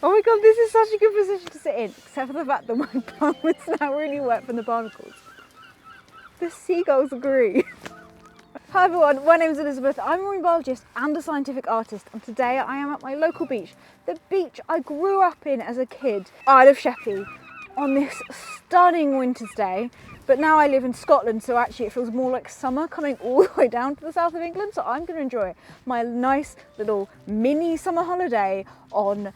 Oh my god, this is such a good position to sit in, except for the fact that my bum is now really wet from the barnacles. The seagulls agree. Hi everyone, my name is Elizabeth. I'm a marine biologist and a scientific artist, and today I am at my local beach, the beach I grew up in as a kid, Isle of Sheppey, on this stunning winter's day. But now I live in Scotland, so actually it feels more like summer coming all the way down to the south of England, so I'm going to enjoy my nice little mini summer holiday on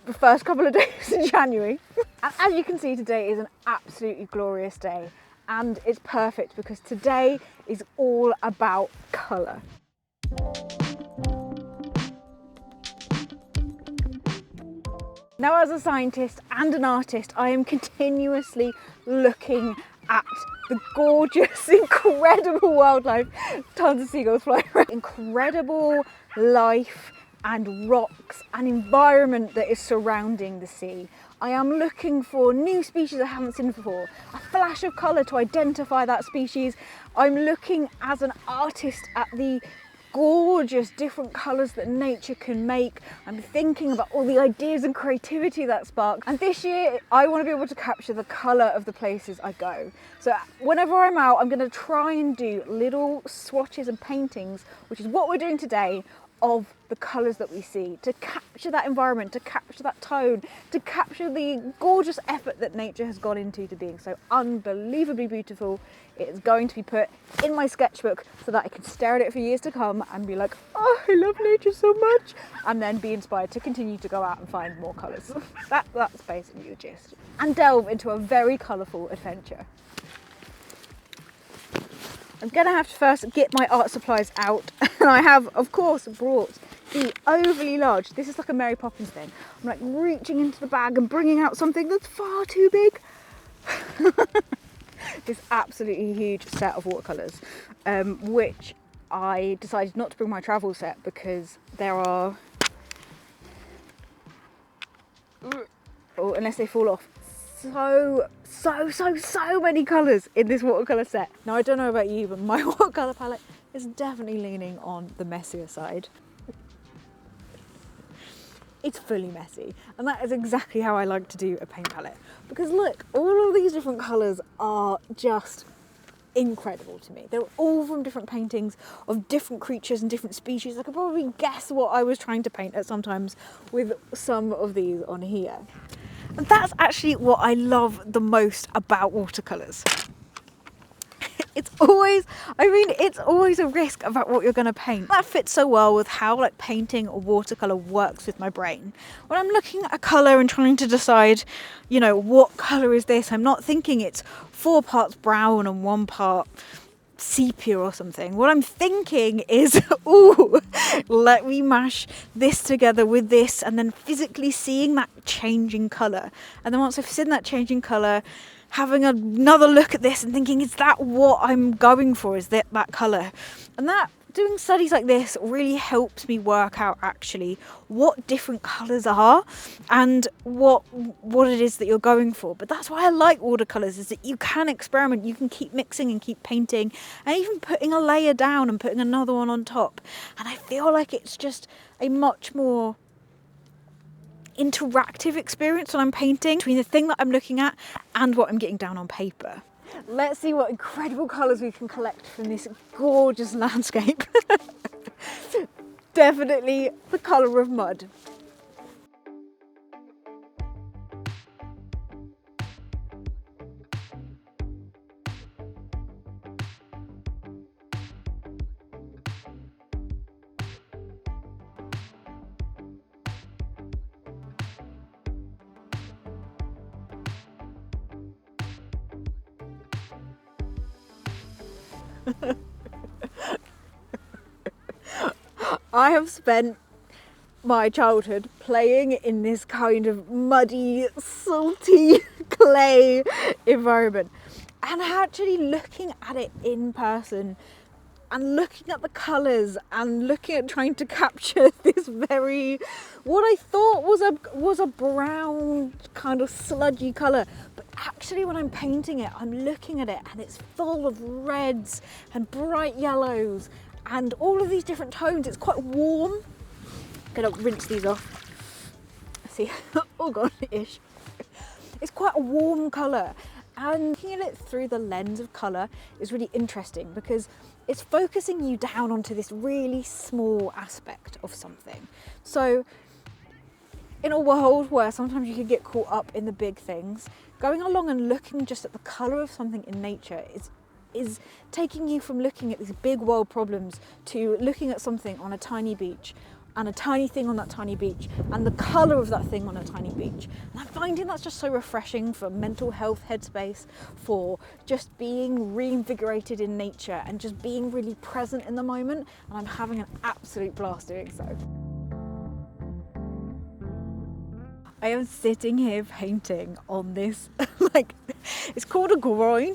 the first couple of days in January. And as you can see, today is an absolutely glorious day. And it's perfect because today is all about colour. Now, as a scientist and an artist, I am continuously looking at the gorgeous, incredible wildlife. Tons of seagulls flying around. Incredible life and rocks and environment that is surrounding the sea. I am looking for new species I haven't seen before, a flash of colour to identify that species. I'm looking as an artist at the gorgeous different colours that nature can make. I'm thinking about all the ideas and creativity that sparks. And this year, I want to be able to capture the colour of the places I go. So whenever I'm out, I'm going to try and do little swatches and paintings, which is what we're doing today, of the colours that we see, to capture that environment, to capture that tone, to capture the gorgeous effort that nature has gone into to being so unbelievably beautiful. It is going to be put in my sketchbook so that I can stare at it for years to come and be like, oh, I love nature so much, and then be inspired to continue to go out and find more colours. That's basically the gist. And delve into a very colourful adventure. I'm going to have to first get my art supplies out, and I have, of course, brought the overly large, this is like a Mary Poppins thing. I'm like reaching into the bag and bringing out something that's far too big. This absolutely huge set of watercolours, which I decided not to bring my travel set because there are, unless they fall off, so many colours in this watercolour set. Now, I don't know about you, but my watercolour palette is definitely leaning on the messier side. It's fully messy, and that is exactly how I like to do a paint palette. Because look, all of these different colours are just incredible to me. They're all from different paintings of different creatures and different species. I could probably guess what I was trying to paint at sometimes with some of these on here. And that's actually what I love the most about watercolours. It's always a risk about what you're going to paint. That fits so well with how like painting or watercolour works with my brain. When I'm looking at a colour and trying to decide, you know, what colour is this, I'm not thinking it's 4 parts brown and 1 part sepia or something. What I'm thinking is, ooh, let me mash this together with this, and then physically seeing that changing colour. And then once I've seen that changing colour, having another look at this and thinking, is that what I'm going for? Is that colour? And that, doing studies like this really helps me work out actually what different colours are and what it is that you're going for. But that's why I like watercolours, is that you can experiment, you can keep mixing and keep painting, and even putting a layer down and putting another one on top. And I feel like it's just a much more interactive experience when I'm painting between the thing that I'm looking at and what I'm getting down on paper. Let's see what incredible colours we can collect from this gorgeous landscape. Definitely the colour of mud. I have spent my childhood playing in this kind of muddy, salty clay environment, and actually looking at it in person and looking at the colours and looking at trying to capture this very, what I thought was a brown kind of sludgy colour, but actually when I'm painting it, I'm looking at it and it's full of reds and bright yellows and all of these different tones. It's quite warm. I'm gonna rinse these off. messy, all gone-ish. It's quite a warm colour, and looking at it through the lens of colour is really interesting because it's focusing you down onto this really small aspect of something. So in a world where sometimes you can get caught up in the big things, going along and looking just at the colour of something in nature is taking you from looking at these big world problems to looking at something on a tiny beach and a tiny thing on that tiny beach and the colour of that thing on a tiny beach. And I'm finding that's just so refreshing for mental health headspace, for just being reinvigorated in nature and just being really present in the moment. And I'm having an absolute blast doing so. I am sitting here painting on this, like, it's called a groin.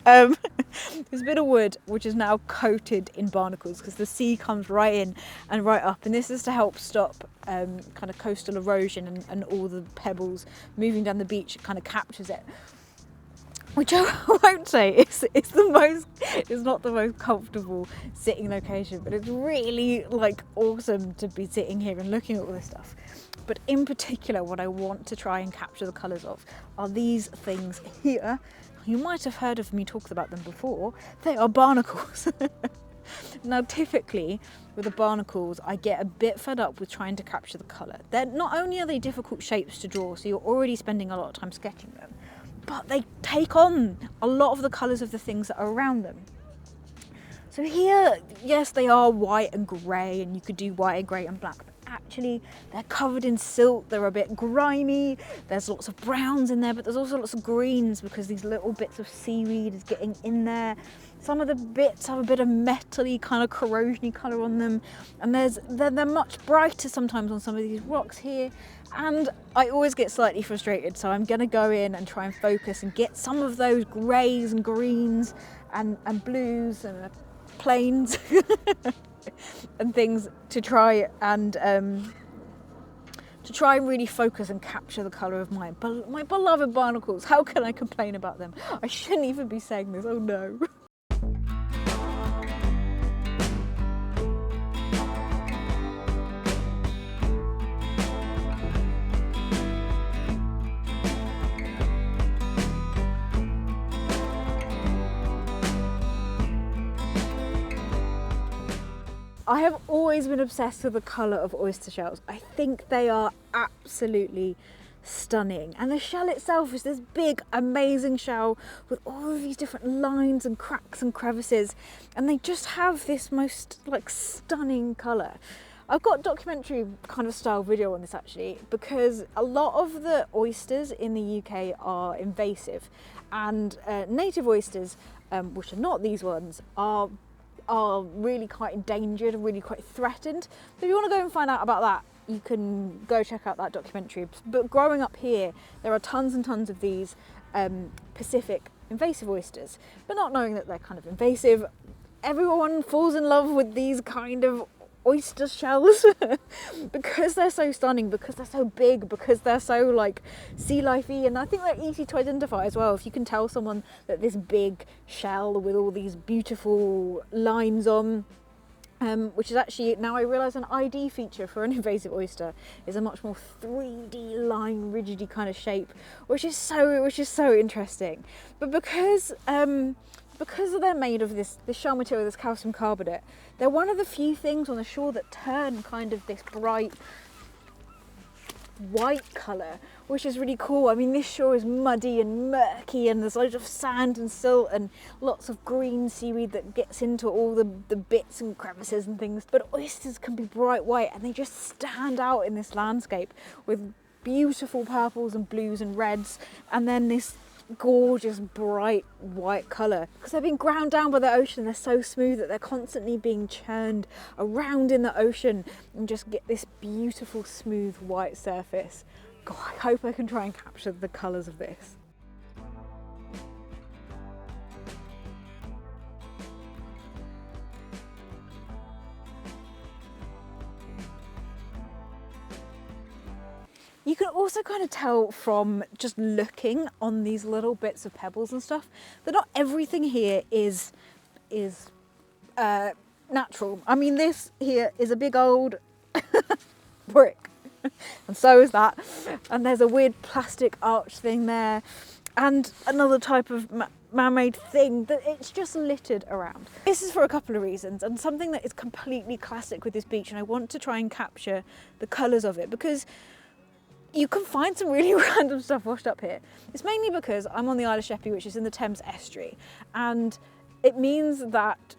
There's a bit of wood which is now coated in barnacles because the sea comes right in and right up, and this is to help stop kind of coastal erosion and all the pebbles moving down the beach. It kind of captures it. Which I won't say it's not the most comfortable sitting location, but it's really like awesome to be sitting here and looking at all this stuff. But in particular, what I want to try and capture the colours of are these things here. You might have heard of me talk about them before. They are barnacles. Now, typically with the barnacles, I get a bit fed up with trying to capture the colour. They're not only are they difficult shapes to draw, so you're already spending a lot of time sketching them, but they take on a lot of the colours of the things that are around them. So here, yes, they are white and grey, and you could do white and grey and black, but actually they're covered in silt, they're a bit grimy, there's lots of browns in there, but there's also lots of greens because these little bits of seaweed is getting in there. Some of the bits have a bit of metally kind of corrosion-y colour on them, and they're much brighter sometimes on some of these rocks here, and I always get slightly frustrated, so I'm going to go in and try and focus and get some of those greys and greens and blues and plains and things to try and really focus and capture the colour of my beloved barnacles. How can I complain about them? I shouldn't even be saying this, oh no. I have always been obsessed with the colour of oyster shells. I think they are absolutely stunning. And the shell itself is this big, amazing shell with all of these different lines and cracks and crevices. And they just have this most like stunning colour. I've got a documentary kind of style video on this actually, because a lot of the oysters in the UK are invasive, and native oysters, which are not these ones, are really quite endangered and really quite threatened. So if you want to go and find out about that, you can go check out that documentary. But growing up here, there are tons and tons of these Pacific invasive oysters. But not knowing that they're kind of invasive, everyone falls in love with these kind of oyster shells because they're so stunning, because they're so big, because they're so like sea lifey, and I think they're easy to identify as well. If you can tell someone that this big shell with all these beautiful lines on, which is actually, now I realise, an ID feature for an invasive oyster, is a much more 3D line, rigidy kind of shape, which is so interesting. But because they're made of this shell material, this calcium carbonate, they're one of the few things on the shore that turn kind of this bright white colour, which is really cool. I mean, this shore is muddy and murky, and there's loads of sand and silt and lots of green seaweed that gets into all the bits and crevices and things. But oysters can be bright white, and they just stand out in this landscape with beautiful purples and blues and reds, and then this gorgeous bright white colour, because they've been ground down by the ocean. They're so smooth that they're constantly being churned around in the ocean and just get this beautiful smooth white surface. God, I hope I can try and capture the colours of this. You can also kind of tell from just looking on these little bits of pebbles and stuff that not everything here is natural. I mean, this here is a big old brick. and so is that. And there's a weird plastic arch thing there, and another type of man-made thing that it's just littered around. This is for a couple of reasons, and something that is completely classic with this beach, and I want to try and capture the colours of it, because you can find some really random stuff washed up here. It's mainly because I'm on the Isle of Sheppey, which is in the Thames estuary, and it means that,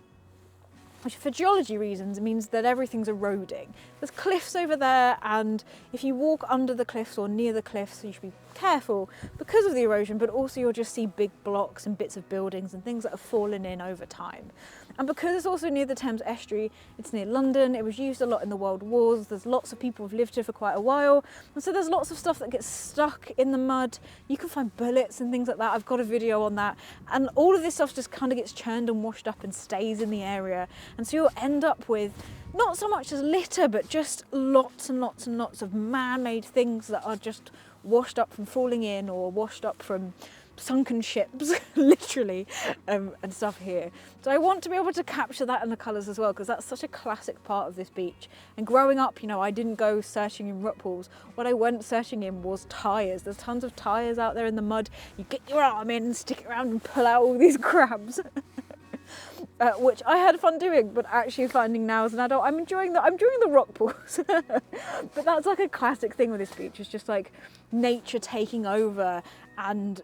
which for geology reasons, it means that everything's eroding. There's cliffs over there, and if you walk under the cliffs or near the cliffs, you should be careful because of the erosion, but also you'll just see big blocks and bits of buildings and things that have fallen in over time. And because it's also near the Thames estuary, it's near London, it was used a lot in the World Wars, there's lots of people who've lived here for quite a while, and so there's lots of stuff that gets stuck in the mud. You can find bullets and things like that. I've got a video on that, and all of this stuff just kind of gets churned and washed up and stays in the area, and so you'll end up with not so much as litter, but just lots and lots and lots of man-made things that are just washed up from falling in or washed up from sunken ships, literally, and stuff here. So I want to be able to capture that in the colours as well, because that's such a classic part of this beach. And growing up, you know, I didn't go searching in rock pools. What I went searching in was tyres. There's tons of tyres out there in the mud. You get your arm in and stick it around and pull out all these crabs. Which I had fun doing, but actually finding now as an adult, I'm enjoying the rock pools. But that's like a classic thing with this beach. It's just like nature taking over and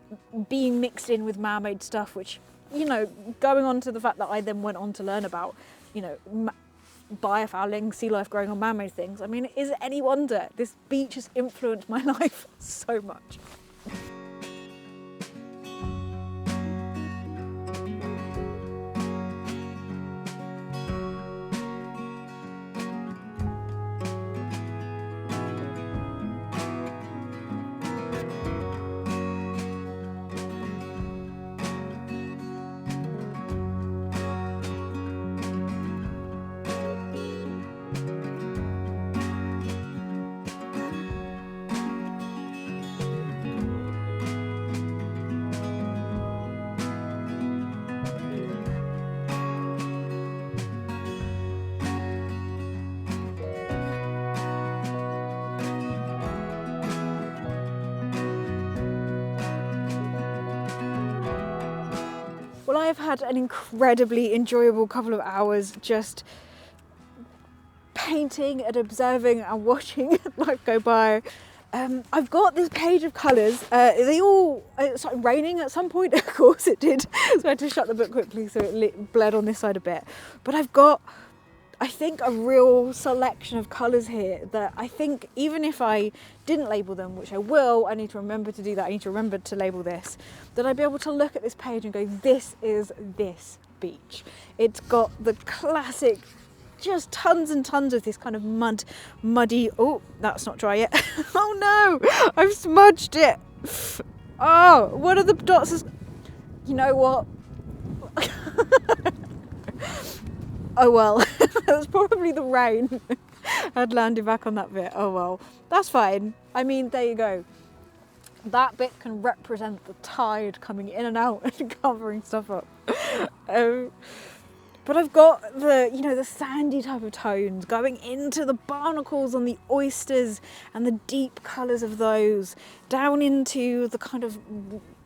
being mixed in with man-made stuff, which, you know, going on to the fact that I then went on to learn about, you know, biofouling, sea life growing on man-made things. I mean, is it any wonder? This beach has influenced my life so much. Well, I've had an incredibly enjoyable couple of hours just painting and observing and watching life go by. I've got this page of colours. It started raining at some point, of course it did, so I had to shut the book quickly so it bled on this side a bit. But I've got, I think, a real selection of colours here that I think even if I didn't label them, which I will, I need to remember to do that, I need to remember to label this, that I'd be able to look at this page and go, this is this beach. It's got the classic, just tons and tons of this kind of muddy, oh, that's not dry yet. Oh no, I've smudged it. Oh, what are the dots? You know what? Oh well, that's probably the rain had landed back on that bit. Oh well, that's fine. I mean, there you go. That bit can represent the tide coming in and out and covering stuff up. But I've got the, you know, the sandy type of tones going into the barnacles on the oysters and the deep colours of those, down into the kind of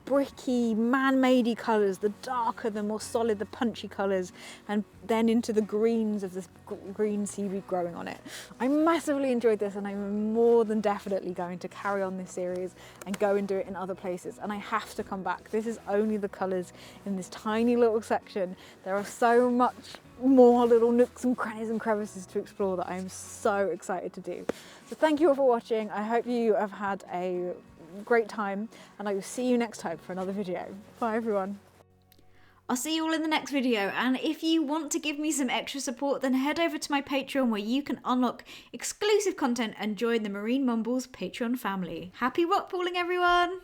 bricky, man-madey colours, the darker, the more solid, the punchy colours, and then into the greens of this green seaweed growing on it. I massively enjoyed this, and I'm more than definitely going to carry on this series and go and do it in other places, and I have to come back. This is only the colours in this tiny little section. There are so much more little nooks and crannies and crevices to explore that I'm so excited to do. So thank you all for watching. I hope you have had a great time, and I will see you next time for another video. Bye everyone. I'll see you all in the next video, and if you want to give me some extra support, then head over to my Patreon where you can unlock exclusive content and join the Marine Mumbles Patreon family. Happy rock pooling, everyone!